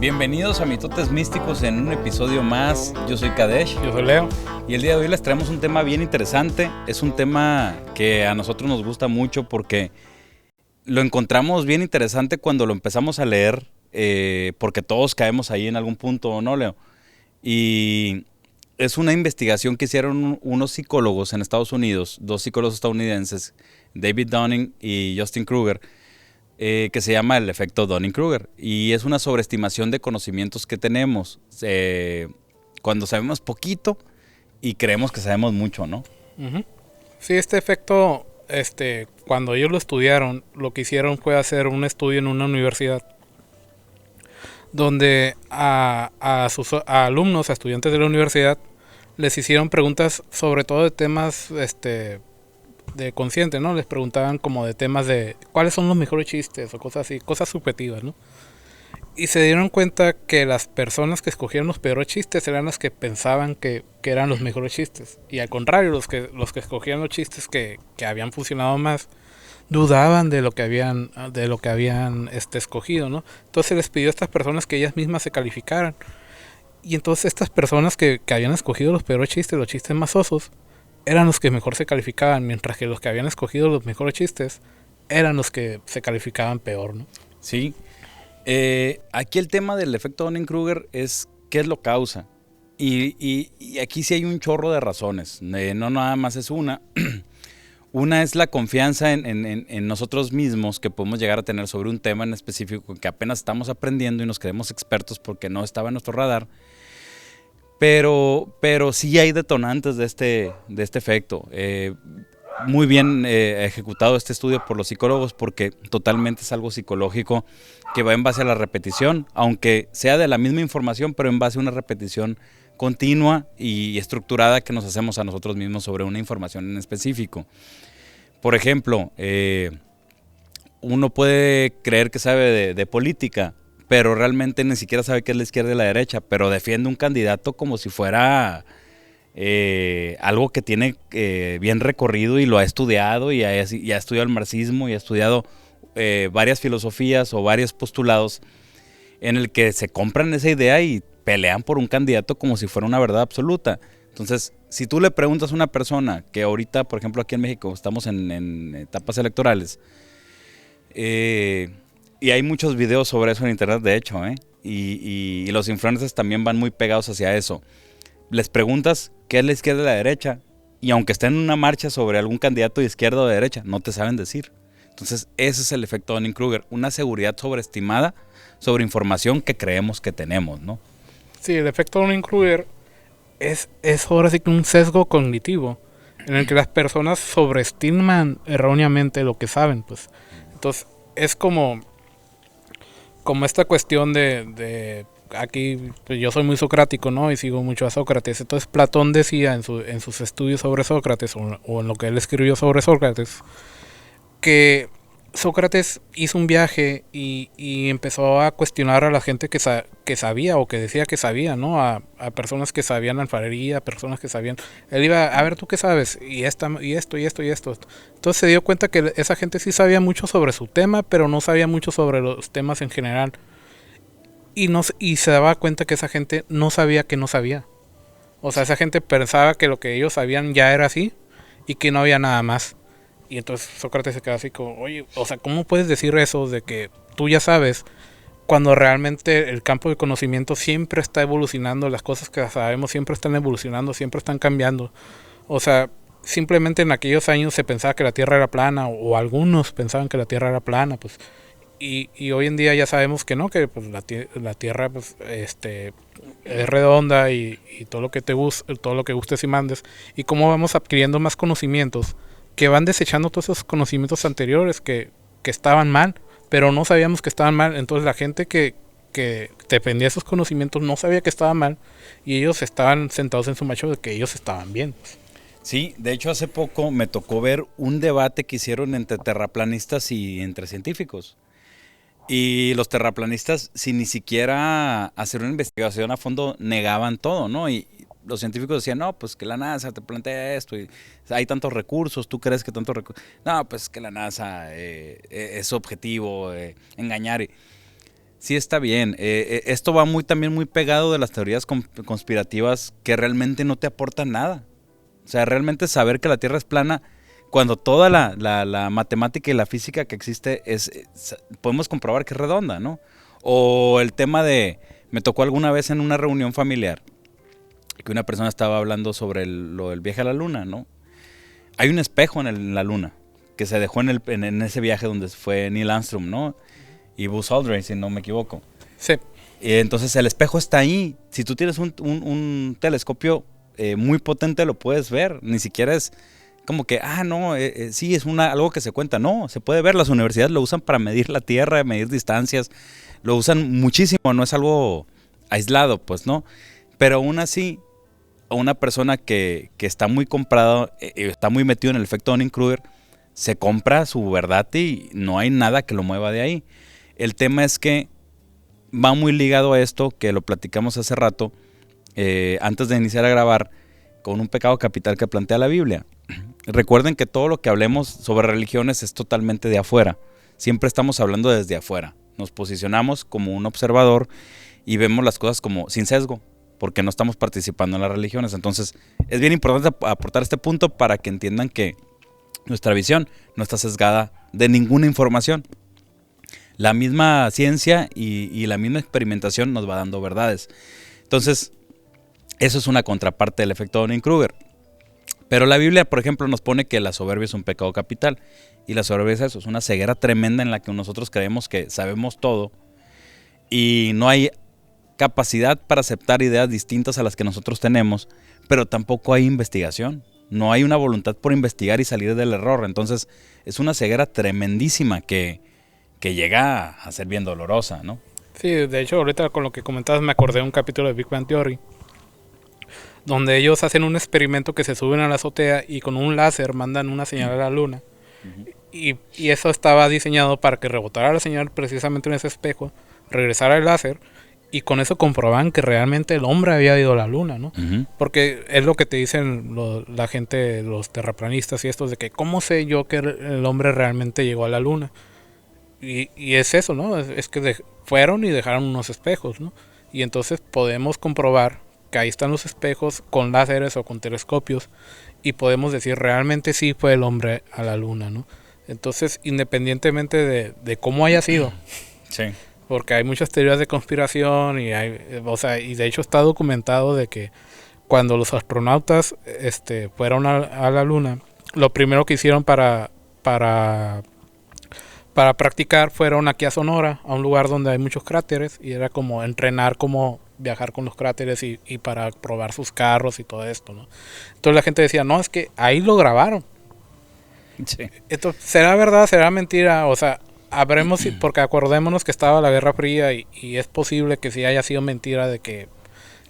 Bienvenidos a Mitotes Místicos en un episodio más. Yo soy Kadesh. Yo soy Leo. Y el día de hoy les traemos un tema bien interesante. Es un tema que a nosotros nos gusta mucho porque lo encontramos bien interesante cuando lo empezamos a leer, porque todos caemos ahí en algún punto, ¿no, Leo? Y es una investigación que hicieron unos psicólogos en Estados Unidos, dos psicólogos estadounidenses, David Dunning y Justin Kruger, que se llama el efecto Dunning-Kruger, y es una sobreestimación de conocimientos que tenemos cuando sabemos poquito y creemos que sabemos mucho, ¿no? Uh-huh. Sí, este efecto, cuando ellos lo estudiaron, lo que hicieron fue hacer un estudio en una universidad donde a sus alumnos, a estudiantes de la universidad, les hicieron preguntas sobre todo de temas de consciente, ¿no? Les preguntaban como de temas de cuáles son los mejores chistes o cosas así, cosas subjetivas, ¿no? Y se dieron cuenta que las personas que escogieron los peores chistes eran las que pensaban que eran los mejores chistes. Y al contrario, los que escogían los chistes que habían funcionado más, dudaban de lo que habían escogido, ¿no? Entonces les pidió a estas personas que ellas mismas se calificaran. Y entonces estas personas que habían escogido los peores chistes, los chistes más osos, eran los que mejor se calificaban, mientras que los que habían escogido los mejores chistes eran los que se calificaban peor, ¿no? Sí. Aquí el tema del efecto Dunning-Kruger es qué es lo causa. Y aquí sí hay un chorro de razones. No nada más es una. Una es la confianza en nosotros mismos que podemos llegar a tener sobre un tema en específico que apenas estamos aprendiendo y nos creemos expertos porque no estaba en nuestro radar. Pero sí hay detonantes de este efecto. Muy bien ejecutado este estudio por los psicólogos porque totalmente es algo psicológico que va en base a la repetición, aunque sea de la misma información, pero en base a una repetición continua y estructurada que nos hacemos a nosotros mismos sobre una información en específico. Por ejemplo, uno puede creer que sabe de política, pero realmente ni siquiera sabe qué es la izquierda y la derecha, pero defiende un candidato como si fuera algo que tiene bien recorrido y lo ha estudiado y ha estudiado el marxismo y ha estudiado varias filosofías o varios postulados en el que se compran esa idea y pelean por un candidato como si fuera una verdad absoluta. Entonces, si tú le preguntas a una persona que ahorita, por ejemplo, aquí en México estamos en etapas electorales, y hay muchos videos sobre eso en internet, de hecho, y los influencers también van muy pegados hacia eso. Les preguntas qué es la izquierda y la derecha, y aunque estén en una marcha sobre algún candidato de izquierda o de derecha, no te saben decir. Entonces, ese es el efecto Dunning-Kruger, una seguridad sobreestimada sobre información que creemos que tenemos, ¿no? Sí, el efecto Dunning-Kruger es ahora sí que un sesgo cognitivo en el que las personas sobreestiman erróneamente lo que saben, pues. Entonces, es como esta cuestión de aquí, pues yo soy muy socrático, ¿no? Y sigo mucho a Sócrates. Entonces Platón decía en sus estudios sobre Sócrates, o en lo que él escribió sobre Sócrates, que Sócrates hizo un viaje y empezó a cuestionar a la gente que sabía o que decía que sabía, ¿no? A personas que sabían alfarería, personas que sabían. Él iba, a ver, ¿tú qué sabes? Y esto. Entonces se dio cuenta que esa gente sí sabía mucho sobre su tema, pero no sabía mucho sobre los temas en general. Y se daba cuenta que esa gente no sabía que no sabía. O sea, esa gente pensaba que lo que ellos sabían ya era así y que no había nada más. Y entonces Sócrates se queda así como, oye, o sea, ¿cómo puedes decir eso de que tú ya sabes cuando realmente el campo de conocimiento siempre está evolucionando, las cosas que sabemos siempre están evolucionando, siempre están cambiando? O sea, simplemente en aquellos años se pensaba que la Tierra era plana, o algunos pensaban que la Tierra era plana, pues. Y hoy en día ya sabemos que no, que pues la Tierra pues, es redonda y todo lo que todo lo que gustes y mandes. Y cómo vamos adquiriendo más conocimientos que van desechando todos esos conocimientos anteriores que estaban mal, pero no sabíamos que estaban mal. Entonces la gente que defendía esos conocimientos no sabía que estaban mal y ellos estaban sentados en su macho de que ellos estaban bien. Sí, de hecho hace poco me tocó ver un debate que hicieron entre terraplanistas y entre científicos. Y los terraplanistas, sin ni siquiera hacer una investigación a fondo, negaban todo, ¿no? Y los científicos decían, no, pues que la NASA te plantea esto, y hay tantos recursos, ¿tú crees que tantos recursos? No, pues que la NASA es su objetivo, engañar. Sí, está bien. Esto va también muy pegado de las teorías conspirativas que realmente no te aportan nada. O sea, realmente saber que la Tierra es plana, cuando toda la matemática y la física que existe podemos comprobar que es redonda, ¿no? O el tema me tocó alguna vez en una reunión familiar que una persona estaba hablando sobre lo del viaje a la luna, ¿no? Hay un espejo en la luna que se dejó en ese viaje donde fue Neil Armstrong, ¿no? Y Buzz Aldrin, si no me equivoco. Sí. Y entonces el espejo está ahí. Si tú tienes un telescopio muy potente, lo puedes ver. Ni siquiera es como que, no, sí, es algo que se cuenta. No, se puede ver. Las universidades lo usan para medir la Tierra, medir distancias. Lo usan muchísimo, no es algo aislado, pues, ¿no? Pero aún así, a una persona que está muy comprada, está muy metido en el efecto Dunning-Kruger, se compra su verdad y no hay nada que lo mueva de ahí. El tema es que va muy ligado a esto, que lo platicamos hace rato, antes de iniciar a grabar, con un pecado capital que plantea la Biblia. Recuerden que todo lo que hablemos sobre religiones es totalmente de afuera. Siempre estamos hablando desde afuera. Nos posicionamos como un observador y vemos las cosas como sin sesgo, porque no estamos participando en las religiones. Entonces, es bien importante aportar este punto para que entiendan que nuestra visión no está sesgada de ninguna información. La misma ciencia y la misma experimentación nos va dando verdades. Entonces, eso es una contraparte del efecto Dunning-Kruger. Pero la Biblia, por ejemplo, nos pone que la soberbia es un pecado capital. Y la soberbia es eso, es una ceguera tremenda en la que nosotros creemos que sabemos todo y no hay capacidad para aceptar ideas distintas a las que nosotros tenemos, pero tampoco hay investigación. No hay una voluntad por investigar y salir del error. Entonces, es una ceguera tremendísima que llega a ser bien dolorosa, ¿no? Sí, de hecho, ahorita con lo que comentabas me acordé de un capítulo de Big Bang Theory, donde ellos hacen un experimento que se suben a la azotea y con un láser mandan una señal a la luna. Y eso estaba diseñado para que rebotara la señal precisamente en ese espejo, regresara el láser, y con eso comprobaban que realmente el hombre había ido a la luna, ¿no? Porque es lo que te dicen la gente, los terraplanistas y estos, de que ¿cómo sé yo que el hombre realmente llegó a la luna? Y es eso, ¿no? Es que fueron y dejaron unos espejos, ¿no? Y entonces podemos comprobar que ahí están los espejos con láseres o con telescopios y podemos decir realmente sí fue el hombre a la luna, ¿no? Entonces, independientemente de cómo haya sido, sí, porque hay muchas teorías de conspiración y y de hecho está documentado de que cuando los astronautas fueron a la luna, lo primero que hicieron para practicar fueron aquí a Sonora, a un lugar donde hay muchos cráteres, y era como entrenar cómo viajar con los cráteres y para probar sus carros y todo esto, ¿no? Entonces la gente decía, no, es que ahí lo grabaron. sí. Entonces, ¿será verdad? ¿Será mentira? O sea, porque acordémonos que estaba la Guerra Fría y es posible que sí haya sido mentira de que...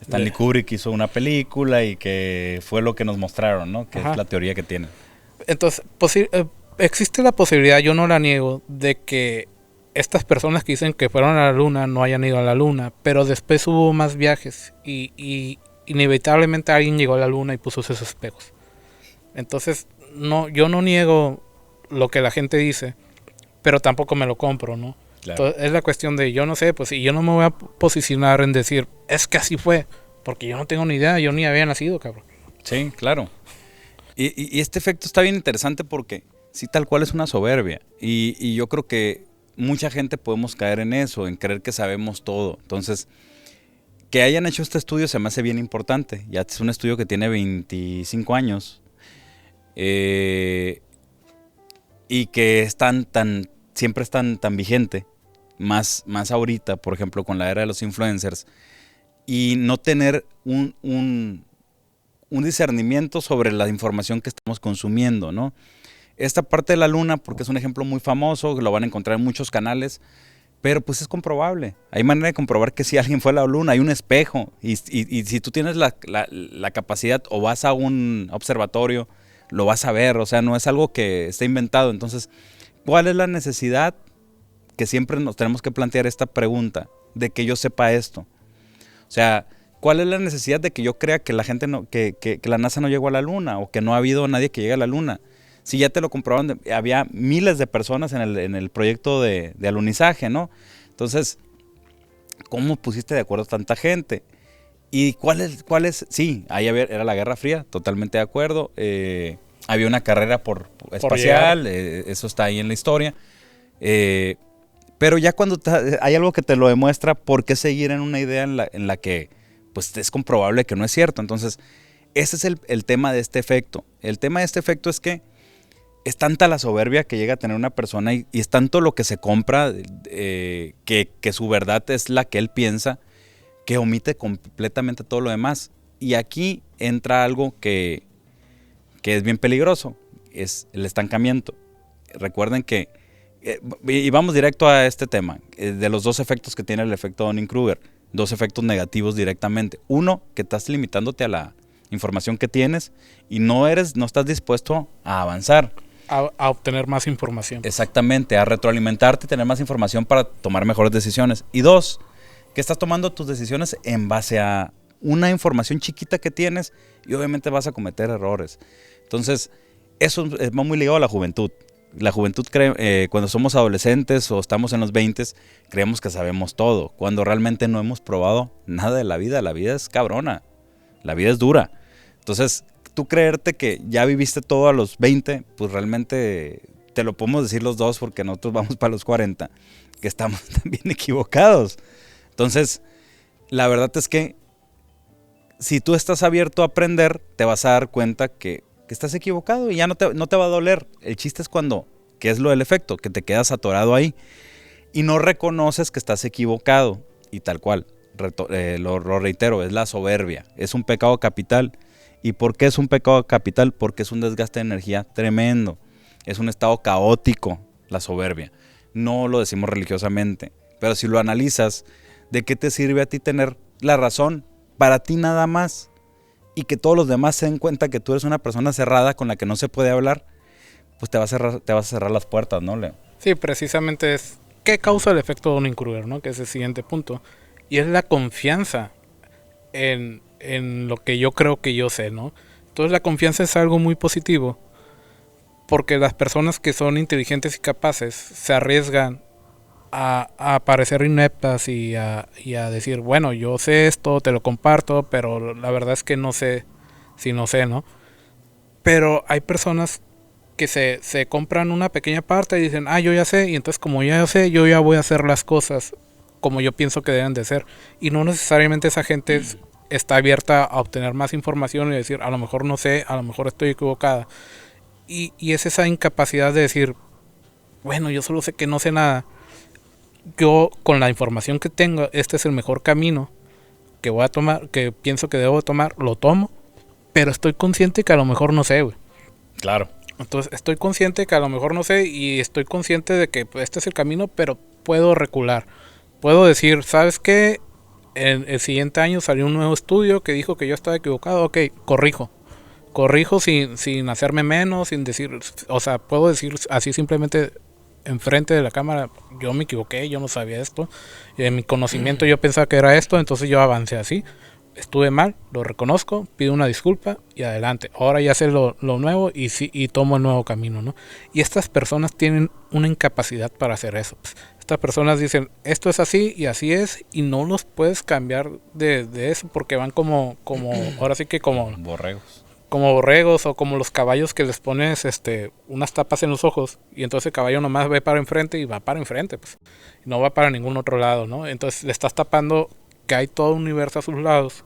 Stanley Kubrick hizo una película y que fue lo que nos mostraron, ¿no? Que es la teoría que tienen. Entonces, existe la posibilidad, yo no la niego, de que estas personas que dicen que fueron a la luna no hayan ido a la luna, pero después hubo más viajes y inevitablemente alguien llegó a la luna y puso esos espejos. Entonces, no, yo no niego lo que la gente dice, pero tampoco me lo compro, ¿no? Claro. Entonces, es la cuestión de, yo no sé, pues si yo no me voy a posicionar en decir, es que así fue, porque yo no tengo ni idea, yo ni había nacido, cabrón. Sí, claro. Y este efecto está bien interesante porque sí, tal cual es una soberbia. Y yo creo que mucha gente podemos caer en eso, en creer que sabemos todo. Entonces, que hayan hecho este estudio se me hace bien importante. Ya es un estudio que tiene 25 años. Y que siempre es tan vigente. Más ahorita, por ejemplo, con la era de los influencers. Y no tener un discernimiento sobre la información que estamos consumiendo, ¿no? Esta parte de la luna, porque es un ejemplo muy famoso, lo van a encontrar en muchos canales, pero pues es comprobable. Hay manera de comprobar que si alguien fue a la luna, hay un espejo, y si tú tienes la capacidad o vas a un observatorio, lo vas a ver, o sea, no es algo que esté inventado. Entonces, ¿cuál es la necesidad? Que siempre nos tenemos que plantear esta pregunta, de que yo sepa esto. O sea, ¿cuál es la necesidad de que yo crea que la gente que la NASA no llegó a la luna o que no ha habido nadie que llegue a la luna? Si ya te lo comprobaron, había miles de personas en el proyecto de alunizaje, ¿no? Entonces, ¿cómo pusiste de acuerdo a tanta gente? ¿Y cuál es? Sí, era la Guerra Fría, totalmente de acuerdo. Había una carrera espacial, eso está ahí en la historia. Pero ya cuando hay algo que te lo demuestra, ¿por qué seguir en una idea en la que pues es comprobable que no es cierto? Entonces, ese es el tema de este efecto. El tema de este efecto es que es tanta la soberbia que llega a tener una persona y es tanto lo que se compra que su verdad es la que él piensa, que omite completamente todo lo demás. Y aquí entra algo que es bien peligroso, es el estancamiento. Recuerden que, y vamos directo a este tema, de los dos efectos que tiene el efecto Dunning-Kruger, dos efectos negativos directamente. Uno, que estás limitándote a la información que tienes y no estás dispuesto a avanzar. A obtener más información. Exactamente, a retroalimentarte, tener más información para tomar mejores decisiones. Y dos, que estás tomando tus decisiones en base a una información chiquita que tienes y obviamente vas a cometer errores. Entonces, eso es muy ligado a la juventud. La juventud cree, cuando somos adolescentes o estamos en los 20, creemos que sabemos todo, cuando realmente no hemos probado nada de la vida. La vida es cabrona, la vida es dura. Entonces, tú creerte que ya viviste todo a los 20, pues realmente te lo podemos decir los dos porque nosotros vamos para los 40, que estamos también equivocados. Entonces, la verdad es que si tú estás abierto a aprender, te vas a dar cuenta que estás equivocado y ya no te va a doler. El chiste es que es lo del efecto, que te quedas atorado ahí y no reconoces que estás equivocado. Y tal cual, lo reitero, es la soberbia, es un pecado capital. ¿Y por qué es un pecado capital? Porque es un desgaste de energía tremendo, es un estado caótico la soberbia. No lo decimos religiosamente, pero si lo analizas, ¿de qué te sirve a ti tener la razón para ti nada más? Y que todos los demás se den cuenta que tú eres una persona cerrada con la que no se puede hablar, pues te vas a cerrar las puertas, ¿no, Leo? Sí, precisamente es qué causa el efecto Dunning-Kruger, ¿no? Que es el siguiente punto. Y es la confianza en lo que yo creo que yo sé, ¿no? Entonces la confianza es algo muy positivo porque las personas que son inteligentes y capaces se arriesgan a parecer ineptas y a decir, bueno, yo sé esto, te lo comparto, pero la verdad es que no sé si no sé, ¿no? Pero hay personas que se compran una pequeña parte y dicen, yo ya sé, y entonces como ya sé, yo ya voy a hacer las cosas como yo pienso que deben de ser. Y no necesariamente esa gente está abierta a obtener más información y decir, a lo mejor no sé, a lo mejor estoy equivocada. Y es esa incapacidad de decir, bueno, yo solo sé que no sé nada. Yo con la información que tengo, este es el mejor camino que voy a tomar, que pienso que debo tomar, lo tomo, pero estoy consciente que a lo mejor no sé, güey. Claro. Entonces estoy consciente que a lo mejor no sé y estoy consciente de que pues, este es el camino, pero puedo recular. Puedo decir, ¿sabes qué? En el siguiente año salió un nuevo estudio que dijo que yo estaba equivocado, ok, corrijo sin hacerme menos, sin decir, o sea, puedo decir así simplemente enfrente de la cámara, yo me equivoqué, yo no sabía esto, y en mi conocimiento yo pensaba que era esto, entonces yo avancé así, estuve mal, lo reconozco, pido una disculpa y adelante, ahora ya sé lo nuevo y tomo el nuevo camino, ¿no? Y estas personas tienen una incapacidad para hacer eso, pues. Estas personas dicen, esto es así y así es, y no los puedes cambiar de eso porque van como ahora sí que como borregos o como los caballos que les pones unas tapas en los ojos y entonces el caballo nomás ve para enfrente y va para enfrente, pues no va para ningún otro lado, ¿no? Entonces le estás tapando que hay todo un universo a sus lados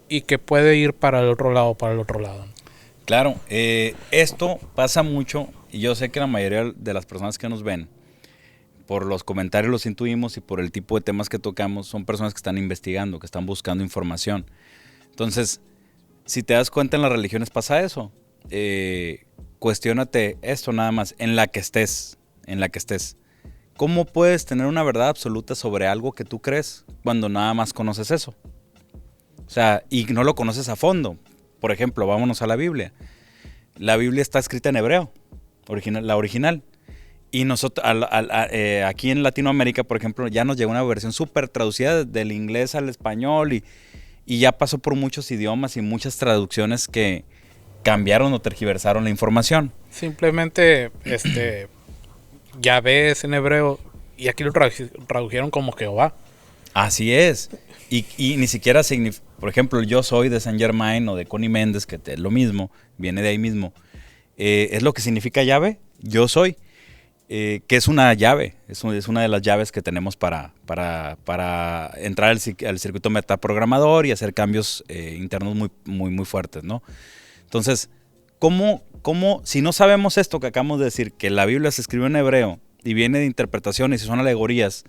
y que puede ir para el otro lado, Claro, esto pasa mucho y yo sé que la mayoría de las personas que nos ven, por los comentarios los intuimos y por el tipo de temas que tocamos, son personas que están investigando, que están buscando información. Entonces, si te das cuenta, en las religiones pasa eso. Cuestiónate esto nada más, en la que estés. ¿Cómo puedes tener una verdad absoluta sobre algo que tú crees cuando nada más conoces eso? O sea, y no lo conoces a fondo. Por ejemplo, vámonos a la Biblia. La Biblia está escrita en hebreo, la original. Y nosotros, aquí en Latinoamérica, por ejemplo, ya nos llegó una versión súper traducida del inglés al español y ya pasó por muchos idiomas y muchas traducciones que cambiaron o tergiversaron la información. Simplemente, ya ves en hebreo y aquí lo tradujeron como Jehová. Así es. Y ni siquiera por ejemplo, el yo soy de Saint Germain o de Connie Méndez, que es lo mismo, viene de ahí mismo. Es lo que significa llave, yo soy. Que es una llave, es una de las llaves que tenemos para entrar al circuito metaprogramador y hacer cambios internos muy fuertes, ¿no? Entonces, ¿cómo, si no sabemos esto que acabamos de decir, que la Biblia se escribió en hebreo y viene de interpretaciones y son alegorías,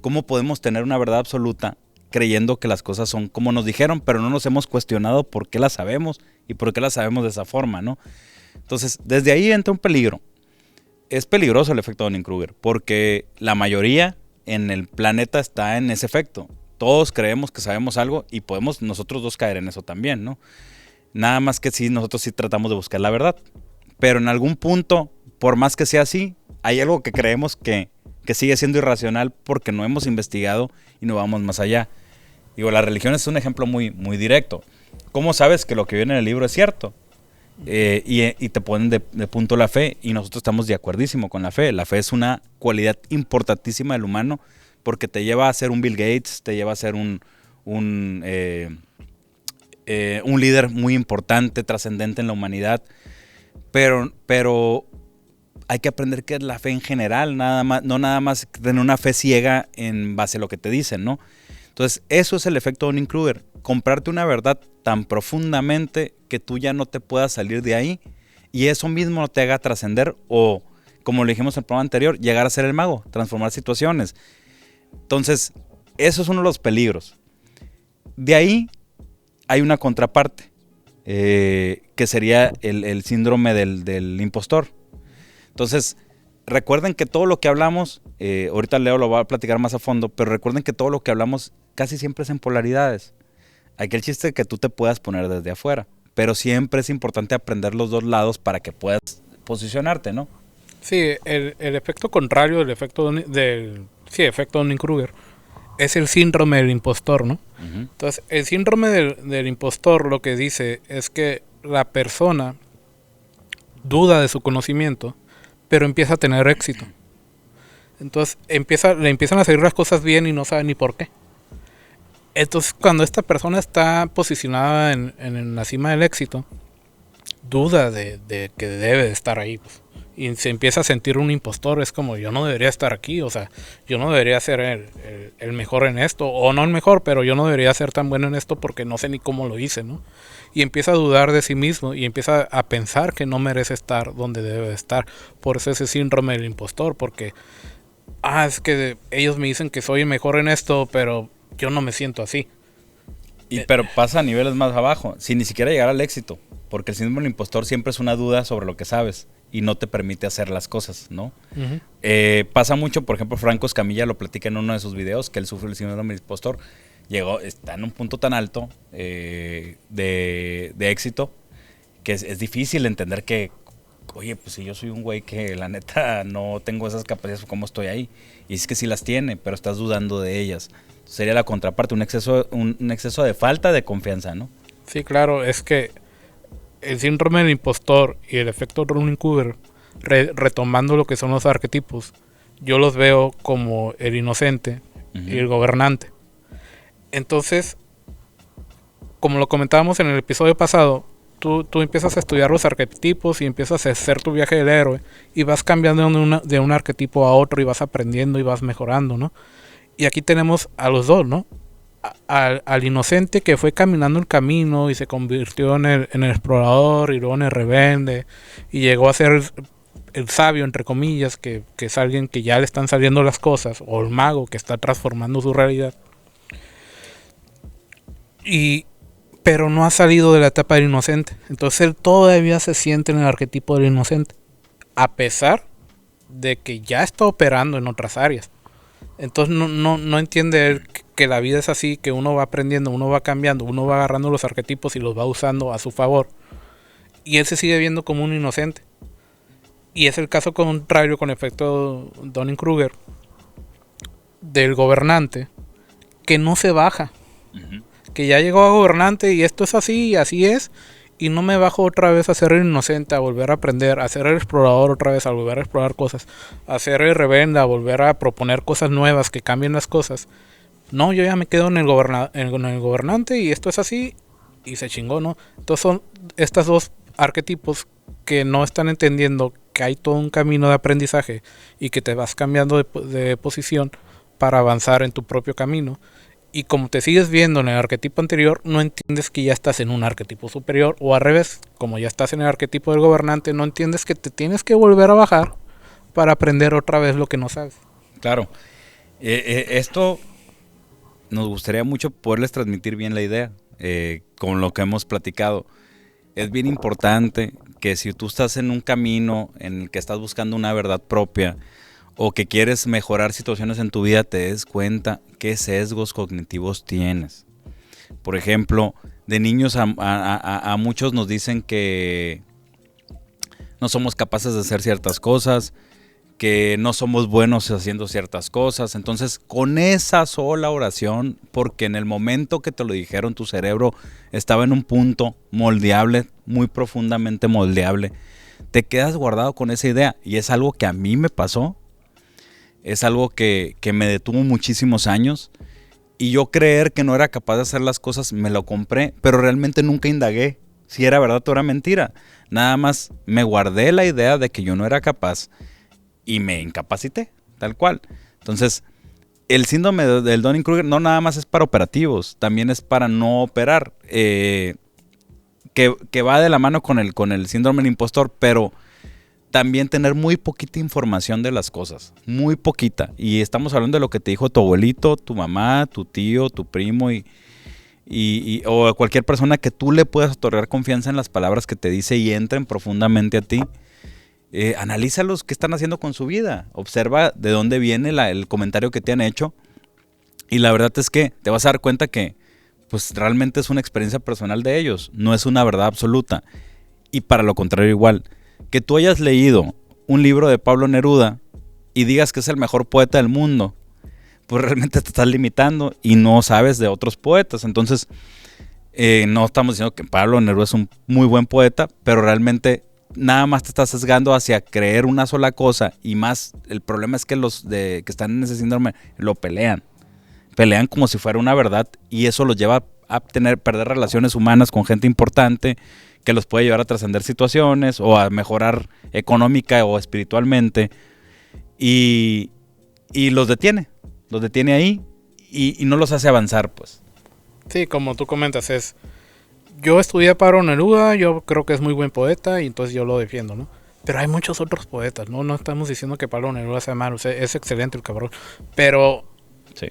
cómo podemos tener una verdad absoluta creyendo que las cosas son como nos dijeron, pero no nos hemos cuestionado por qué las sabemos y por qué las sabemos de esa forma, ¿no? Entonces, desde ahí entra un peligro. Es peligroso el efecto Dunning-Kruger porque la mayoría en el planeta está en ese efecto. Todos creemos que sabemos algo y podemos nosotros dos caer en eso también, ¿no? Nada más que nosotros sí tratamos de buscar la verdad. Pero en algún punto, por más que sea así, hay algo que creemos que sigue siendo irracional porque no hemos investigado y no vamos más allá. Digo, la religión es un ejemplo muy directo. ¿Cómo sabes que lo que viene en el libro es cierto? Y te ponen de punto la fe, y nosotros estamos de acuerdísimo con la fe. La fe es una cualidad importantísima del humano porque te lleva a ser un Bill Gates, te lleva a ser un líder muy importante, trascendente en la humanidad, pero hay que aprender qué es la fe en general, no nada más tener una fe ciega en base a lo que te dicen, ¿no? Entonces, eso es el efecto Dunning-Kruger, comprarte una verdad tan profundamente que tú ya no te puedas salir de ahí y eso mismo no te haga trascender o, como le dijimos en el programa anterior, llegar a ser el mago, transformar situaciones. Entonces, eso es uno de los peligros. De ahí hay una contraparte, que sería el síndrome del impostor. Entonces, recuerden que todo lo que hablamos, ahorita Leo lo va a platicar más a fondo, pero recuerden que todo lo que hablamos casi siempre es en polaridades. Aquí el chiste es que tú te puedas poner desde afuera, pero siempre es importante aprender los dos lados para que puedas posicionarte, ¿no? Sí, el efecto contrario del efecto efecto Dunning-Kruger es el síndrome del impostor, ¿no? Uh-huh. Entonces, el síndrome del impostor lo que dice es que la persona duda de su conocimiento, pero empieza a tener éxito. Entonces le empiezan a salir las cosas bien y no sabe ni por qué. Entonces cuando esta persona está posicionada en la cima del éxito, duda de que debe de estar ahí, pues, y se empieza a sentir un impostor. Es como, yo no debería estar aquí, o sea, yo no debería ser el mejor en esto, o no el mejor, pero yo no debería ser tan bueno en esto porque no sé ni cómo lo hice, ¿no? Y empieza a dudar de sí mismo y empieza a pensar que no merece estar donde debe de estar. Por eso ese síndrome del impostor, porque es que ellos me dicen que soy el mejor en esto, pero yo no me siento así. Pero pasa a niveles más abajo, sin ni siquiera llegar al éxito, porque el síndrome del impostor siempre es una duda sobre lo que sabes y no te permite hacer las cosas, ¿no? Uh-huh. Pasa mucho, por ejemplo, Franco Escamilla lo platica en uno de sus videos, que él sufre el síndrome del impostor. Está en un punto tan alto de éxito que es difícil entender que, oye, pues si yo soy un güey que la neta no tengo esas capacidades, ¿cómo estoy ahí? Y es que sí las tiene, pero estás dudando de ellas. Sería la contraparte, un exceso de falta de confianza, ¿no? Sí, claro, es que el síndrome del impostor y el efecto Dunning-Kruger, retomando lo que son los arquetipos, yo los veo como el inocente, uh-huh, y el gobernante. Entonces, como lo comentábamos en el episodio pasado, tú empiezas a estudiar los arquetipos y empiezas a hacer tu viaje del héroe y vas cambiando de un arquetipo a otro y vas aprendiendo y vas mejorando, ¿no? Y aquí tenemos a los dos, ¿no? Al inocente que fue caminando el camino y se convirtió en el explorador y luego en el rebelde y llegó a ser el sabio, entre comillas, que es alguien que ya le están saliendo las cosas, o el mago que está transformando su realidad. Pero no ha salido de la etapa del inocente. Entonces él todavía se siente en el arquetipo del inocente, a pesar de que ya está operando en otras áreas. Entonces no entiende él que la vida es así, que uno va aprendiendo, uno va cambiando, uno va agarrando los arquetipos y los va usando a su favor. Y él se sigue viendo como un inocente. Y es el caso contrario con efecto Dunning-Kruger del gobernante, que no se baja. Uh-huh. Que ya llegó a gobernante y esto es así y así es, y no me bajo otra vez a ser el inocente, a volver a aprender, a ser el explorador otra vez, a volver a explorar cosas, a ser el rebelde, a volver a proponer cosas nuevas que cambien las cosas, No, yo ya me quedo en el gobernante y esto es así y se chingó, ¿no? Entonces son estos dos arquetipos que no están entendiendo que hay todo un camino de aprendizaje y que te vas cambiando de posición para avanzar en tu propio camino. Y como te sigues viendo en el arquetipo anterior, no entiendes que ya estás en un arquetipo superior, o al revés, como ya estás en el arquetipo del gobernante, no entiendes que te tienes que volver a bajar para aprender otra vez lo que no sabes. Claro. Esto nos gustaría mucho poderles transmitir bien la idea, con lo que hemos platicado. Es bien importante que si tú estás en un camino en el que estás buscando una verdad propia o que quieres mejorar situaciones en tu vida, te des cuenta qué sesgos cognitivos tienes. Por ejemplo, de niños a muchos nos dicen que no somos capaces de hacer ciertas cosas, que no somos buenos haciendo ciertas cosas. Entonces, con esa sola oración, porque en el momento que te lo dijeron, tu cerebro estaba en un punto moldeable, muy profundamente moldeable, te quedas guardado con esa idea. Y es algo que a mí me pasó, es algo que me detuvo muchísimos años. Y yo creer que no era capaz de hacer las cosas, me lo compré, pero realmente nunca indagué si era verdad o era mentira. Nada más me guardé la idea de que yo no era capaz y me incapacité, tal cual. Entonces, el síndrome del Dunning-Kruger no nada más es para operativos, también es para no operar, que va de la mano con el síndrome del impostor, pero también tener muy poquita información de las cosas, muy poquita. Y estamos hablando de lo que te dijo tu abuelito, tu mamá, tu tío, tu primo o cualquier persona que tú le puedas otorgar confianza en las palabras que te dice y entren profundamente a ti. Analiza los que están haciendo con su vida, observa de dónde viene el comentario que te han hecho, y la verdad es que te vas a dar cuenta que pues realmente es una experiencia personal de ellos, no es una verdad absoluta. Y para lo contrario igual, que tú hayas leído un libro de Pablo Neruda y digas que es el mejor poeta del mundo, pues realmente te estás limitando y no sabes de otros poetas. Entonces, no estamos diciendo que Pablo Neruda es un muy buen poeta, pero realmente nada más te estás sesgando hacia creer una sola cosa, y más el problema es que los que están en ese síndrome lo pelean como si fuera una verdad, y eso los lleva a perder relaciones humanas con gente importante, que los puede llevar a trascender situaciones o a mejorar económica o espiritualmente, y los detiene ahí, y no los hace avanzar, pues. Sí, como tú comentas, yo estudié a Pablo Neruda, yo creo que es muy buen poeta y entonces yo lo defiendo, ¿no? Pero hay muchos otros poetas, ¿no? No estamos diciendo que Pablo Neruda sea malo, es excelente el cabrón. Pero, sí.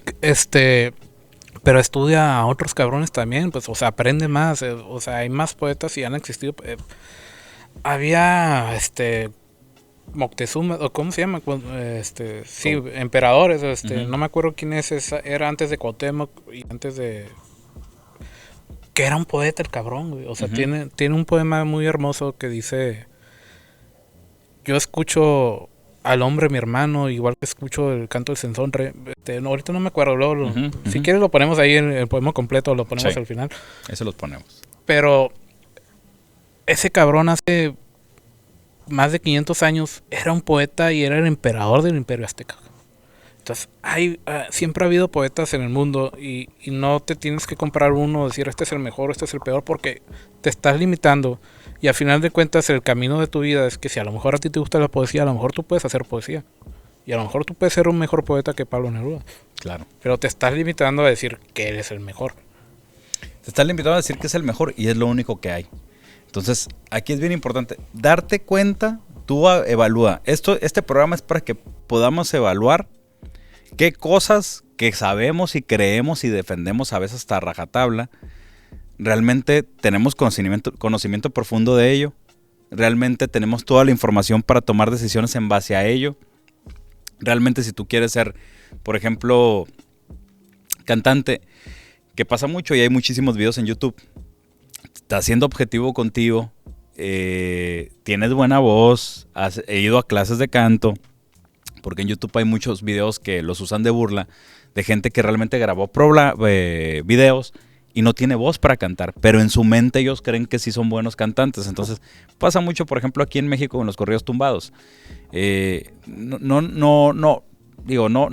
Pero estudia a otros cabrones también, pues, o sea, aprende más, o sea, hay más poetas y han existido. Había, Moctezuma, o ¿cómo se llama? Sí, emperadores, no me acuerdo quién era antes de Cuauhtémoc y antes de... Que era un poeta el cabrón, güey. O sea, tiene un poema muy hermoso que dice: yo escucho al hombre, mi hermano, igual que escucho el canto del censonre. No, ahorita no me acuerdo, luego, si quieres lo ponemos ahí en el poema completo, lo ponemos al final. Eso los ponemos. Pero ese cabrón hace más de 500 años era un poeta y era el emperador del Imperio Azteca. Entonces, siempre ha habido poetas en el mundo y no te tienes que comprar uno, decir este es el mejor, este es el peor, porque te estás limitando. Y al final de cuentas, el camino de tu vida es que si a lo mejor a ti te gusta la poesía, a lo mejor tú puedes hacer poesía. Y a lo mejor tú puedes ser un mejor poeta que Pablo Neruda. Claro. Pero te estás limitando a decir que eres el mejor. Te estás limitando a decir que es el mejor y es lo único que hay. Entonces, aquí es bien importante darte cuenta, tú evalúa. Este programa es para que podamos evaluar qué cosas que sabemos y creemos y defendemos a veces hasta rajatabla, realmente tenemos conocimiento profundo de ello, realmente tenemos toda la información para tomar decisiones en base a ello. Realmente, si tú quieres ser, por ejemplo, cantante, que pasa mucho y hay muchísimos videos en YouTube, estás siendo objetivo contigo, tienes buena voz, he ido a clases de canto, porque en YouTube hay muchos videos que los usan de burla, de gente que realmente grabó videos y no tiene voz para cantar, pero en su mente ellos creen que sí son buenos cantantes. Entonces pasa mucho, por ejemplo, aquí en México con los corridos tumbados. No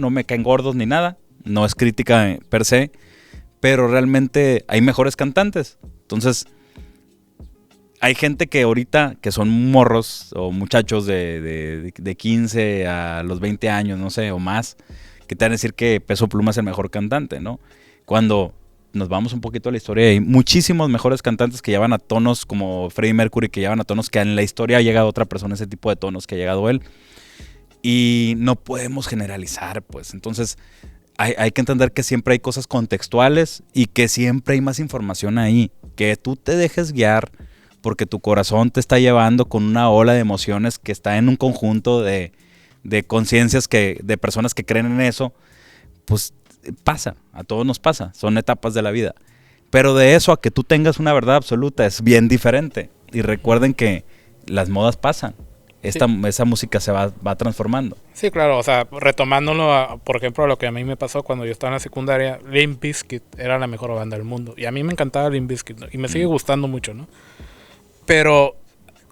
me caen gordos ni nada, no es crítica per se, pero realmente hay mejores cantantes. Entonces, hay gente que ahorita, que son morros o muchachos de 15 a los 20 años, no sé, o más, que te van a decir que Peso Pluma es el mejor cantante, ¿no? Cuando nos vamos un poquito a la historia, hay muchísimos mejores cantantes que llevan a tonos como Freddie Mercury, que llevan a tonos que en la historia ha llegado otra persona, ese tipo de tonos que ha llegado él. Y no podemos generalizar, pues. Entonces, hay que entender que siempre hay cosas contextuales y que siempre hay más información ahí. Que tú te dejes guiar porque tu corazón te está llevando con una ola de emociones que está en un conjunto de conciencias de personas que creen en eso, pues pasa, a todos nos pasa, son etapas de la vida. Pero de eso a que tú tengas una verdad absoluta es bien diferente. Y recuerden que las modas pasan. Esa música se va transformando. Sí, claro, o sea, retomándolo, por ejemplo, a lo que a mí me pasó cuando yo estaba en la secundaria, Limp Bizkit era la mejor banda del mundo. Y a mí me encantaba Limp Bizkit, ¿no? Y me sigue gustando mucho, ¿no? Pero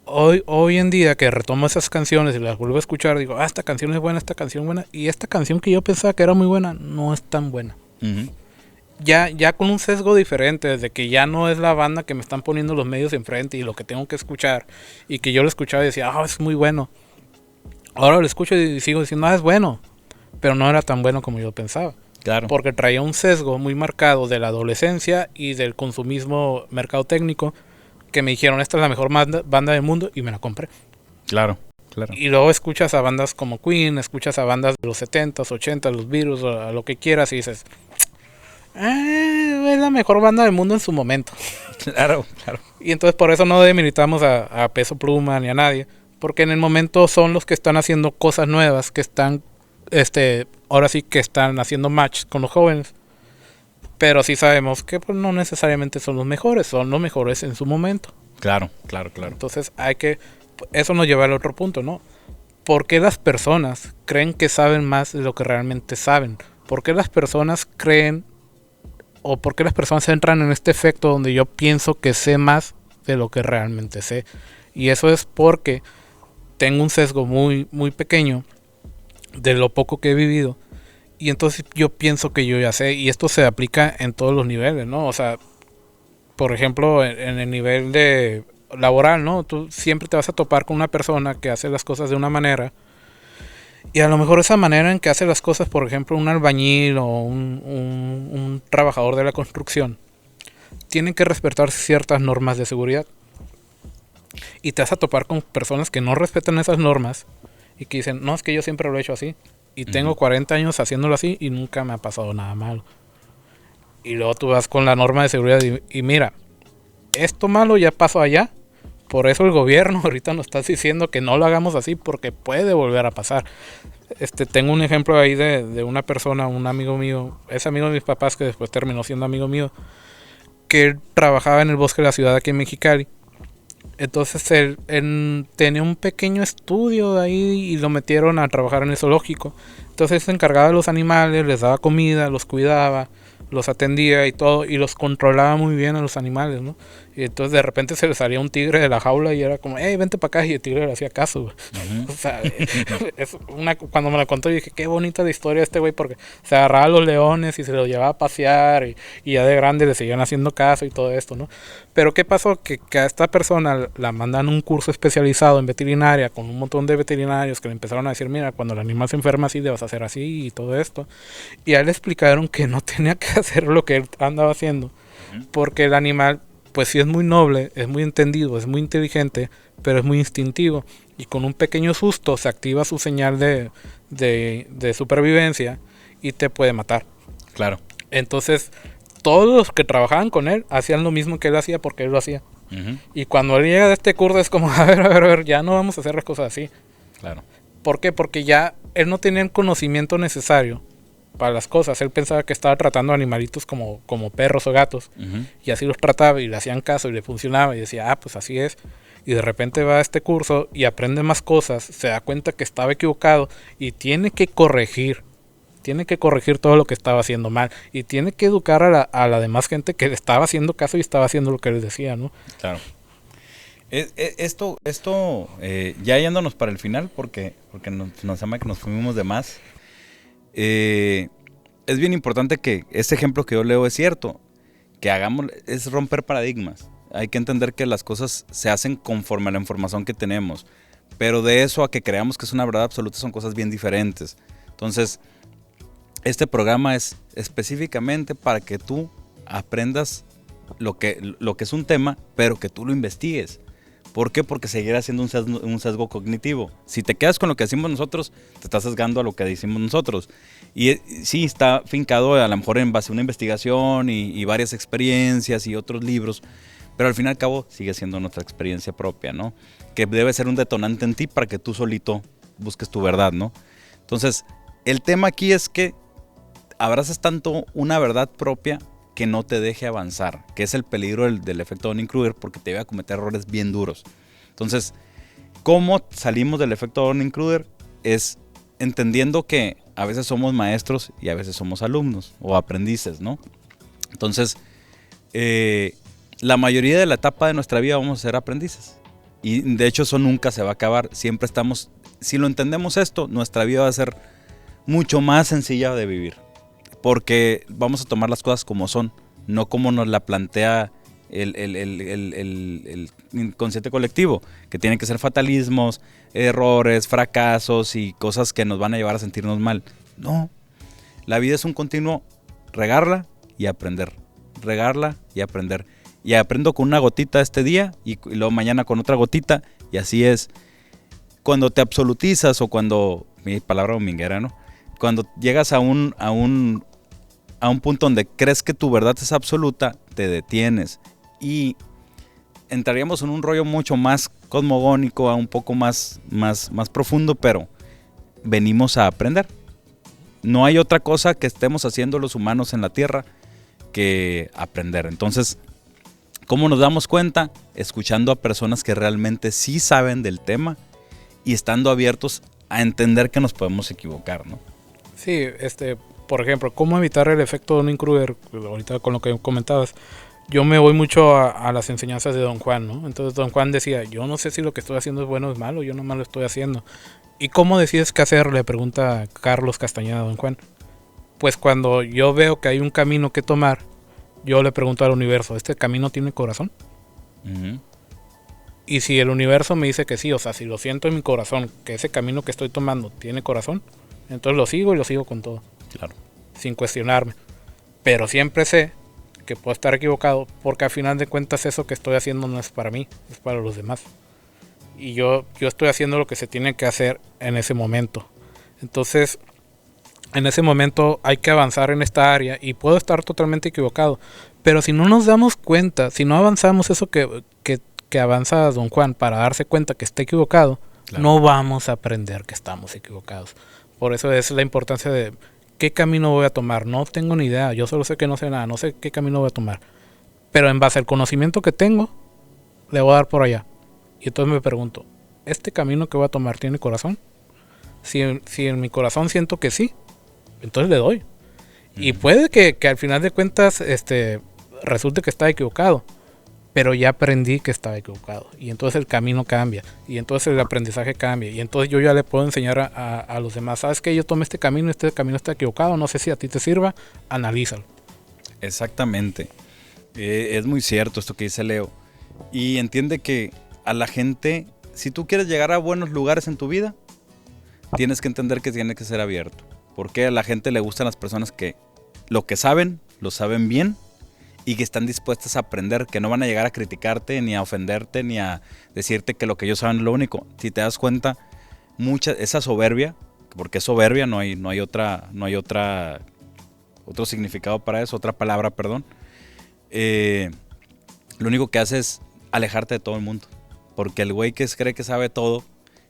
hoy en día que retomo esas canciones y las vuelvo a escuchar, digo, esta canción es buena, esta canción es buena. Y esta canción que yo pensaba que era muy buena, no es tan buena. Uh-huh. Ya con un sesgo diferente, desde que ya no es la banda que me están poniendo los medios enfrente y lo que tengo que escuchar, y que yo lo escuchaba y decía, es muy bueno. Ahora lo escucho y sigo diciendo, es bueno, pero no era tan bueno como yo pensaba. Claro. Porque traía un sesgo muy marcado de la adolescencia y del consumismo mercadotécnico, que me dijeron, esta es la mejor banda del mundo, y me la compré. Claro, claro. Y luego escuchas a bandas como Queen, escuchas a bandas de los 70s, 80s, los Beatles, a lo que quieras, y dices, es la mejor banda del mundo en su momento. Claro, claro. Y entonces por eso no demeritamos a Peso Pluma ni a nadie, porque en el momento son los que están haciendo cosas nuevas, que están, ahora sí que están haciendo match con los jóvenes. Pero sí sabemos que pues, no necesariamente son los mejores en su momento. Claro, claro, claro. Entonces eso nos lleva al otro punto, ¿no? ¿Por qué las personas creen que saben más de lo que realmente saben? ¿Por qué las personas creen o por qué las personas entran en este efecto donde yo pienso que sé más de lo que realmente sé? Y eso es porque tengo un sesgo muy, muy pequeño de lo poco que he vivido. Y entonces yo pienso que yo ya sé, y esto se aplica en todos los niveles, ¿no? O sea, por ejemplo, en el nivel de laboral, ¿no? Tú siempre te vas a topar con una persona que hace las cosas de una manera, y a lo mejor esa manera en que hace las cosas, por ejemplo, un albañil o un trabajador de la construcción, tienen que respetar ciertas normas de seguridad. Y te vas a topar con personas que no respetan esas normas y que dicen, no, es que yo siempre lo he hecho así. Y tengo 40 años haciéndolo así y nunca me ha pasado nada malo. Y luego tú vas con la norma de seguridad y mira, esto malo ya pasó allá. Por eso el gobierno ahorita nos está diciendo que no lo hagamos así porque puede volver a pasar. Tengo un ejemplo ahí de una persona, un amigo mío, es amigo de mis papás que después terminó siendo amigo mío, que él trabajaba en el bosque de la ciudad aquí en Mexicali. Entonces él tenía un pequeño estudio de ahí y lo metieron a trabajar en el zoológico. Entonces se encargaba de los animales, les daba comida, los cuidaba, los atendía y todo, y los controlaba muy bien a los animales, ¿no? Y entonces de repente se le salía un tigre de la jaula y era como, vente para acá, y el tigre le hacía caso, güey. Uh-huh. O sea, cuando me la contó yo dije, qué bonita de historia este güey, porque se agarraba a los leones y se los llevaba a pasear, y ya de grande le seguían haciendo caso y todo esto, ¿no? Pero ¿qué pasó? Que a esta persona la mandan a un curso especializado en veterinaria con un montón de veterinarios que le empezaron a decir, mira, cuando el animal se enferma así, debes hacer así y todo esto. Y a él le explicaron que no tenía que hacer lo que él andaba haciendo, porque el animal, pues sí es muy noble, es muy entendido, es muy inteligente, pero es muy instintivo. Y con un pequeño susto se activa su señal de supervivencia y te puede matar. Claro. Entonces, todos los que trabajaban con él hacían lo mismo que él hacía porque él lo hacía. Uh-huh. Y cuando él llega de este curso es como, a ver, ya no vamos a hacer las cosas así. Claro. ¿Por qué? Porque ya él no tenía el conocimiento necesario para las cosas. Él pensaba que estaba tratando a animalitos como perros o gatos. Uh-huh. Y así los trataba y le hacían caso y le funcionaba. Y decía, pues así es. Y de repente va a este curso y aprende más cosas. Se da cuenta que estaba equivocado y tiene que corregir. Tiene que corregir todo lo que estaba haciendo mal. Y tiene que educar a la demás gente que le estaba haciendo caso y estaba haciendo lo que él decía, ¿no? Claro. Esto ya yéndonos para el final, porque nos llama que nos fuimos de más. es bien importante que este ejemplo que yo leo es cierto, que hagamos, es romper paradigmas. Hay que entender que las cosas se hacen conforme a la información que tenemos, pero de eso a que creamos que es una verdad absoluta son cosas bien diferentes. Entonces, este programa es específicamente para que tú aprendas lo que es un tema, pero que tú lo investigues. ¿Por qué? Porque seguirá siendo un sesgo cognitivo. Si te quedas con lo que decimos nosotros, te estás sesgando a lo que decimos nosotros. Y sí, está fincado a lo mejor en base a una investigación y varias experiencias y otros libros, pero al fin y al cabo sigue siendo nuestra experiencia propia, ¿no? Que debe ser un detonante en ti para que tú solito busques tu verdad, ¿no? Entonces, el tema aquí es que abrazas tanto una verdad propia que no te deje avanzar, que es el peligro del efecto Dunning-Kruger, porque te lleva a cometer errores bien duros. Entonces, ¿cómo salimos del efecto Dunning-Kruger? Es entendiendo que a veces somos maestros y a veces somos alumnos o aprendices, ¿no? Entonces, la mayoría de la etapa de nuestra vida vamos a ser aprendices. Y de hecho eso nunca se va a acabar. Siempre estamos, si lo entendemos esto, nuestra vida va a ser mucho más sencilla de vivir. Porque vamos a tomar las cosas como son, no como nos la plantea el inconsciente colectivo, que tienen que ser fatalismos, errores, fracasos y cosas que nos van a llevar a sentirnos mal. No, la vida es un continuo regarla y aprender, regarla y aprender. Y aprendo con una gotita este día y luego mañana con otra gotita, y así es. Cuando te absolutizas o cuando, mi palabra dominguera, ¿no? Cuando llegas a un punto donde crees que tu verdad es absoluta, te detienes y entraríamos en un rollo mucho más cosmogónico, un poco más profundo, pero venimos a aprender. No hay otra cosa que estemos haciendo los humanos en la Tierra que aprender. Entonces, ¿cómo nos damos cuenta? Escuchando a personas que realmente sí saben del tema y estando abiertos a entender que nos podemos equivocar, ¿no? Sí, por ejemplo, ¿cómo evitar el efecto Dunning-Kruger? Ahorita con lo que comentabas, yo me voy mucho a las enseñanzas de Don Juan, ¿no? Entonces Don Juan decía, yo no sé si lo que estoy haciendo es bueno o es malo, yo nomás lo estoy haciendo. ¿Y cómo decides qué hacer? Le pregunta Carlos Castañeda a Don Juan. Pues cuando yo veo que hay un camino que tomar, yo le pregunto al universo, ¿este camino tiene corazón? Uh-huh. Y si el universo me dice que sí, o sea, si lo siento en mi corazón, que ese camino que estoy tomando tiene corazón, entonces lo sigo y lo sigo con todo. Claro. Sin cuestionarme. Pero siempre sé que puedo estar equivocado, porque al final de cuentas eso que estoy haciendo no es para mí, es para los demás. Y yo estoy haciendo lo que se tiene que hacer en ese momento. Entonces, en ese momento hay que avanzar en esta área y puedo estar totalmente equivocado. Pero si no nos damos cuenta, si no avanzamos eso que avanza Don Juan para darse cuenta que está equivocado, claro, no vamos a aprender que estamos equivocados. Por eso es la importancia de qué camino voy a tomar. No tengo ni idea, yo solo sé que no sé nada, no sé qué camino voy a tomar. Pero en base al conocimiento que tengo, le voy a dar por allá. Y entonces me pregunto, ¿este camino que voy a tomar tiene corazón? Si en mi corazón siento que sí, entonces le doy. Y puede que al final de cuentas resulte que estaba equivocado, pero ya aprendí que estaba equivocado. Y entonces el camino cambia, y entonces el aprendizaje cambia, y entonces yo ya le puedo enseñar a los demás, ¿sabes qué? Yo tomé este camino está equivocado, no sé si a ti te sirva, analízalo. Exactamente. Es muy cierto esto que dice Leo. Y entiende que a la gente, si tú quieres llegar a buenos lugares en tu vida, tienes que entender que tiene que ser abierto. Porque a la gente le gustan las personas que lo que saben, lo saben bien y que están dispuestas a aprender, que no van a llegar a criticarte, ni a ofenderte, ni a decirte que lo que ellos saben es lo único. Si te das cuenta, esa soberbia, porque es soberbia, no hay otro significado para eso, otra palabra, perdón. Lo único que hace es alejarte de todo el mundo. Porque el güey que cree que sabe todo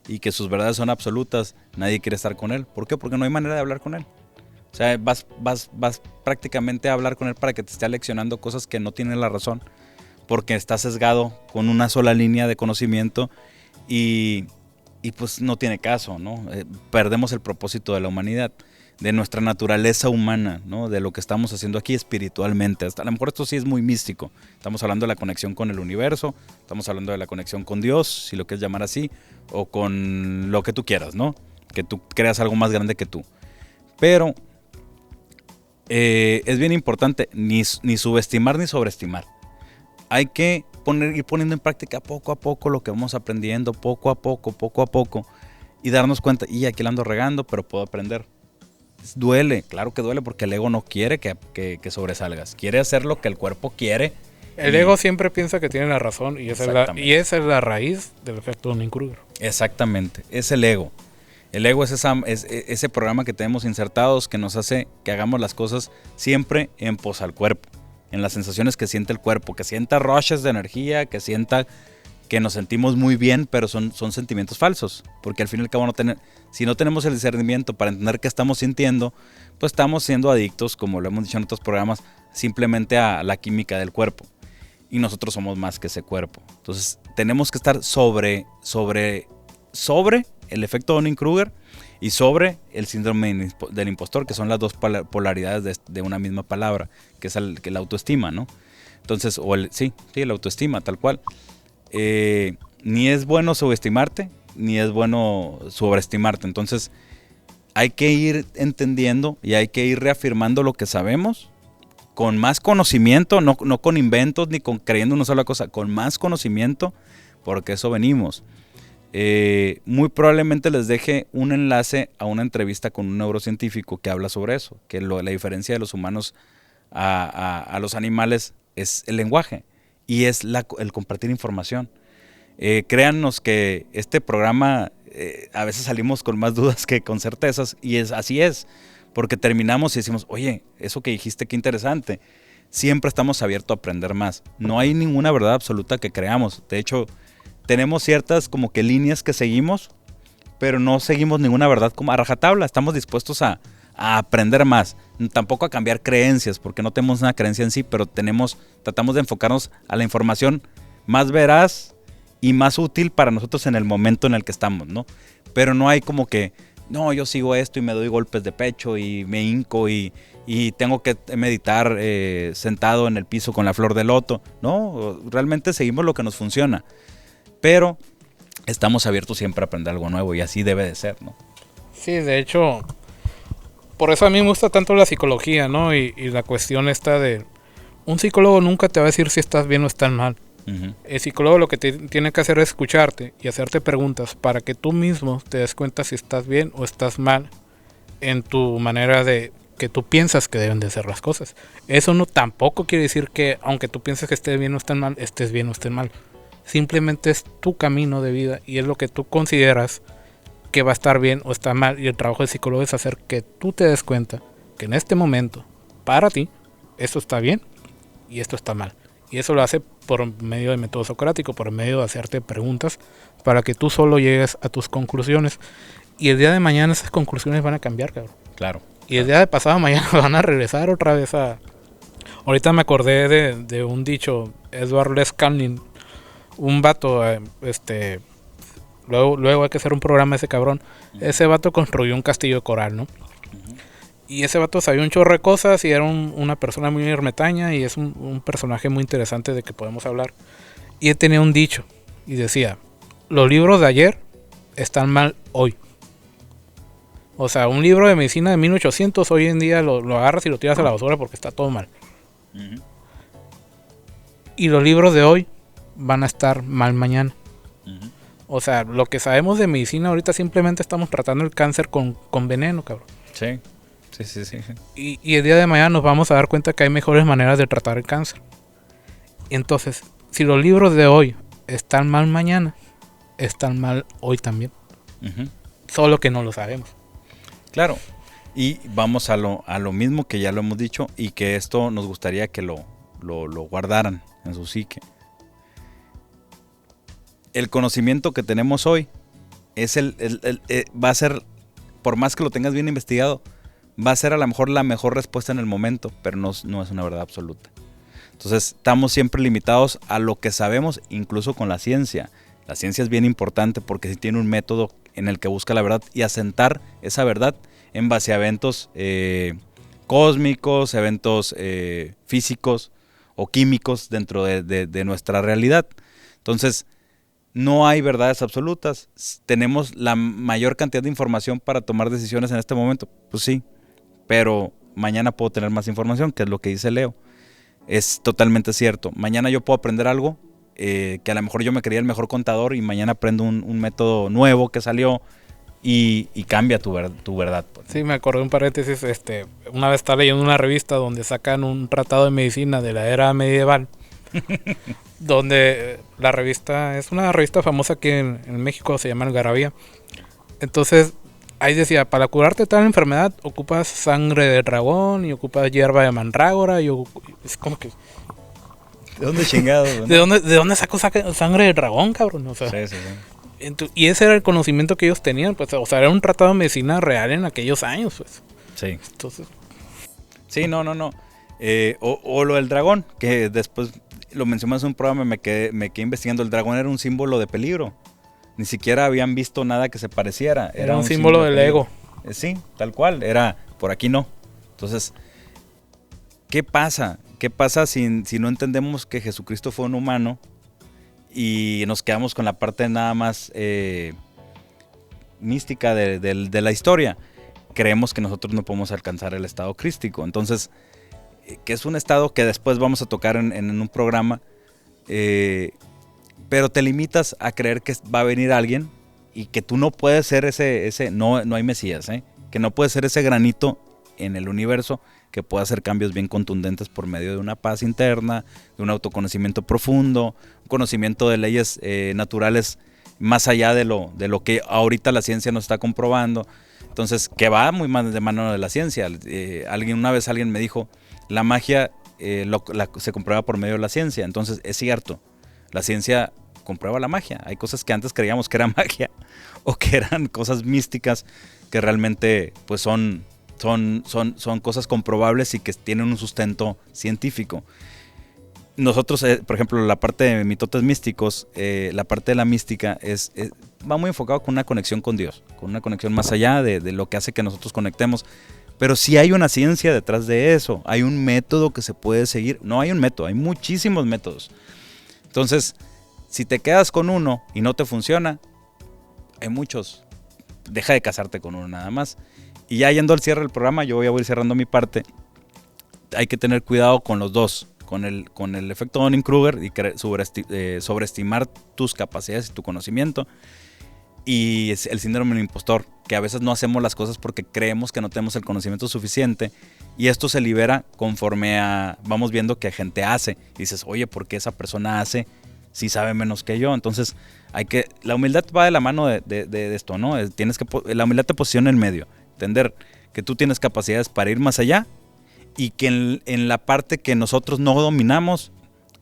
y que sus verdades son absolutas, nadie quiere estar con él. ¿Por qué? Porque no hay manera de hablar con él. O sea, vas prácticamente a hablar con él para que te esté aleccionando cosas que no tienen la razón, porque está sesgado con una sola línea de conocimiento y pues no tiene caso, ¿no? Perdemos el propósito de la humanidad, de nuestra naturaleza humana, ¿no? De lo que estamos haciendo aquí espiritualmente. Hasta a lo mejor esto sí es muy místico. Estamos hablando de la conexión con el universo, estamos hablando de la conexión con Dios, si lo quieres llamar así, o con lo que tú quieras, ¿no? Que tú creas algo más grande que tú. Pero es bien importante ni subestimar ni sobreestimar. Hay que ir poniendo en práctica poco a poco lo que vamos aprendiendo, poco a poco, y darnos cuenta, y aquí la ando regando, pero puedo aprender. Duele, claro que duele, porque el ego no quiere que sobresalgas, quiere hacer lo que el cuerpo quiere. El ego siempre piensa que tiene la razón, y esa es la raíz del efecto Dunning-Kruger. Exactamente, es el ego. El ego es ese programa que tenemos insertados que nos hace que hagamos las cosas siempre en pos al cuerpo, en las sensaciones que siente el cuerpo, que sienta rushes de energía, que sienta que nos sentimos muy bien, pero son sentimientos falsos, porque al fin y al cabo si no tenemos el discernimiento para entender qué estamos sintiendo, pues estamos siendo adictos, como lo hemos dicho en otros programas, simplemente a la química del cuerpo, y nosotros somos más que ese cuerpo. Entonces tenemos que estar sobre el efecto Dunning-Kruger y sobre el síndrome del impostor, que son las dos polaridades de una misma palabra, que es la autoestima, ¿no? Entonces, la autoestima, tal cual. Ni es bueno subestimarte, ni es bueno sobreestimarte. Entonces, hay que ir entendiendo y hay que ir reafirmando lo que sabemos con más conocimiento, no con inventos ni con creyendo una sola cosa, con más conocimiento, porque eso venimos. Muy probablemente les deje un enlace a una entrevista con un neurocientífico que habla sobre eso, que la diferencia de los humanos a los animales es el lenguaje y es el compartir información. Créannos que este programa a veces salimos con más dudas que con certezas, y así es, porque terminamos y decimos, oye, eso que dijiste, qué interesante. Siempre estamos abiertos a aprender más. No hay ninguna verdad absoluta que creamos. De hecho, tenemos ciertas como que líneas que seguimos, pero no seguimos ninguna verdad como a rajatabla. Estamos dispuestos a aprender más, tampoco a cambiar creencias, porque no tenemos una creencia en sí, pero tratamos de enfocarnos a la información más veraz y más útil para nosotros en el momento en el que estamos, ¿no? Pero no hay como que, no, yo sigo esto y me doy golpes de pecho y me hinco y tengo que meditar sentado en el piso con la flor de loto. No, realmente seguimos lo que nos funciona, pero estamos abiertos siempre a aprender algo nuevo, y así debe de ser, ¿no? Sí, de hecho, por eso a mí me gusta tanto la psicología, ¿no? Y la cuestión esta de, un psicólogo nunca te va a decir si estás bien o estás mal. Uh-huh. El psicólogo lo que tiene que hacer es escucharte y hacerte preguntas para que tú mismo te des cuenta si estás bien o estás mal en tu manera de que tú piensas que deben de ser las cosas. Eso no tampoco quiere decir que aunque tú pienses que estés bien o estés mal, estés bien o estés mal. Simplemente es tu camino de vida y es lo que tú consideras que va a estar bien o está mal, y el trabajo del psicólogo es hacer que tú te des cuenta que en este momento, para ti, esto está bien y esto está mal. Y eso lo hace por medio del método socrático, por medio de hacerte preguntas para que tú solo llegues a tus conclusiones. Y el día de mañana esas conclusiones van a cambiar, cabrón. Claro. Y el día de pasado mañana van a regresar otra vez a... Ahorita me acordé de un dicho, Edward Les Canlin, un vato, luego hay que hacer un programa de ese cabrón. Uh-huh. Ese vato construyó un castillo de coral, ¿no? Uh-huh. Y ese vato sabía un chorro de cosas y era una persona muy ermitaña, y es un personaje muy interesante de que podemos hablar. Y él tenía un dicho y decía, los libros de ayer están mal hoy. O sea, un libro de medicina de 1800 hoy en día lo agarras y lo tiras a la basura porque está todo mal. Uh-huh. Y los libros de hoy van a estar mal mañana. Uh-huh. O sea, lo que sabemos de medicina ahorita simplemente estamos tratando el cáncer con veneno, cabrón. Sí. Y el día de mañana nos vamos a dar cuenta que hay mejores maneras de tratar el cáncer. Entonces, si los libros de hoy están mal mañana, están mal hoy también. Uh-huh. Solo que no lo sabemos. Claro. Y vamos a lo mismo que ya lo hemos dicho, y que esto nos gustaría que lo guardaran en su psique. El conocimiento que tenemos hoy es va a ser, por más que lo tengas bien investigado, va a ser a lo mejor la mejor respuesta en el momento, pero no es una verdad absoluta. Entonces estamos siempre limitados a lo que sabemos, incluso con la ciencia. La ciencia es bien importante porque sí tiene un método en el que busca la verdad y asentar esa verdad en base a eventos cósmicos, eventos físicos o químicos dentro de nuestra realidad. Entonces, no hay verdades absolutas. ¿Tenemos la mayor cantidad de información para tomar decisiones en este momento? Pues sí, pero mañana puedo tener más información, que es lo que dice Leo. Es totalmente cierto. Mañana yo puedo aprender algo que a lo mejor yo me creía el mejor contador y mañana aprendo un método nuevo que salió y cambia tu verdad. Pues. Sí, me acordé un paréntesis. Una vez estaba leyendo una revista donde sacan un tratado de medicina de la era medieval. Donde la revista es una revista famosa aquí en México, se llama Algarabía. Entonces ahí decía, para curarte tal enfermedad ocupas sangre de dragón y ocupas hierba de mandrágora y es como que... ¿De dónde chingado? ¿De dónde saco sangre de dragón, cabrón? O sea, sí. Y ese era el conocimiento que ellos tenían, pues, o sea, era un tratado de medicina real en aquellos años, pues. Sí. Entonces... Sí, no. O lo del dragón, que después lo mencionamos en un programa, me quedé investigando. El dragón era un símbolo de peligro. Ni siquiera habían visto nada que se pareciera. Era un símbolo del ego. Sí, tal cual. Era, por aquí no. Entonces, ¿qué pasa? ¿Qué pasa si no entendemos que Jesucristo fue un humano y nos quedamos con la parte nada más mística de la historia? Creemos que nosotros no podemos alcanzar el estado crístico. Entonces, que es un estado que después vamos a tocar en un programa, pero te limitas a creer que va a venir alguien y que tú no puedes ser no hay Mesías, que no puedes ser ese granito en el universo que pueda hacer cambios bien contundentes por medio de una paz interna, de un autoconocimiento profundo, un conocimiento de leyes naturales más allá de lo que ahorita la ciencia nos está comprobando. Entonces, que va muy de mano de la ciencia. Una vez alguien me dijo, la magia se comprueba por medio de la ciencia. Entonces, es cierto, la ciencia comprueba la magia. Hay cosas que antes creíamos que era magia o que eran cosas místicas que realmente pues son cosas comprobables y que tienen un sustento científico. Nosotros, por ejemplo, la parte de mitotes místicos, la parte de la mística va muy enfocado con una conexión con Dios, con una conexión más allá de lo que hace que nosotros conectemos. Pero sí hay una ciencia detrás de eso, hay un método que se puede seguir. No hay un método, hay muchísimos métodos. Entonces, si te quedas con uno y no te funciona, hay muchos. Deja de casarte con uno nada más. Y ya yendo al cierre del programa, yo voy a ir cerrando mi parte. Hay que tener cuidado con los dos. Con el efecto Dunning-Kruger y sobreestimar tus capacidades y tu conocimiento. Y el síndrome del impostor, que a veces no hacemos las cosas porque creemos que no tenemos el conocimiento suficiente. Y esto se libera conforme vamos viendo que gente hace. Y dices, oye, ¿por qué esa persona hace si sabe menos que yo? Entonces, la humildad va de la mano de esto, ¿no? La humildad te posiciona en medio. Entender que tú tienes capacidades para ir más allá y que en la parte que nosotros no dominamos,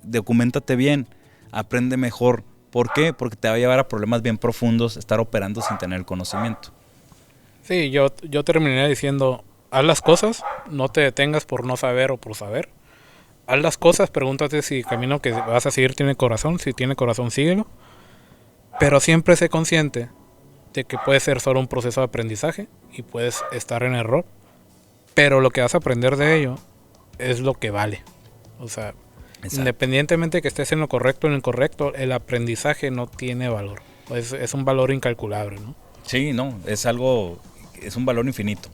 documéntate bien, aprende mejor. ¿Por qué? Porque te va a llevar a problemas bien profundos estar operando sin tener el conocimiento. Sí, yo terminaría diciendo, haz las cosas, no te detengas por no saber o por saber. Haz las cosas, pregúntate si el camino que vas a seguir tiene corazón. Si tiene corazón, síguelo. Pero siempre sé consciente de que puede ser solo un proceso de aprendizaje y puedes estar en error. Pero lo que vas a aprender de ello es lo que vale. O sea, exacto. Independientemente de que estés en lo correcto o en lo incorrecto, el aprendizaje no tiene valor. Es un valor incalculable, ¿no? Sí, no, es un valor infinito.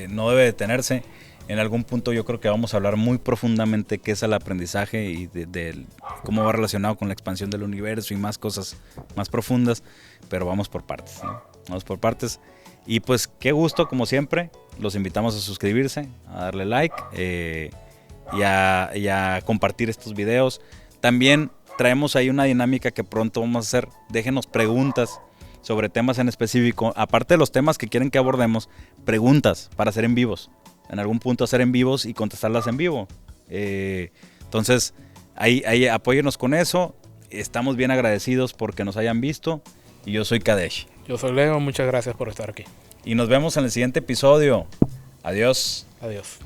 No debe detenerse. En algún punto yo creo que vamos a hablar muy profundamente qué es el aprendizaje y de cómo va relacionado con la expansión del universo y más cosas más profundas, pero vamos por partes, ¿no? Vamos por partes. Y pues qué gusto, como siempre, los invitamos a suscribirse, a darle like y a compartir estos videos. También traemos ahí una dinámica que pronto vamos a hacer. Déjenos preguntas sobre temas en específico, aparte de los temas que quieren que abordemos, preguntas para hacer en vivos. En algún punto hacer en vivos y contestarlas en vivo. Entonces, ahí apóyenos con eso. Estamos bien agradecidos porque nos hayan visto. Y yo soy Kadesh. Yo soy Leo, muchas gracias por estar aquí. Y nos vemos en el siguiente episodio. Adiós. Adiós.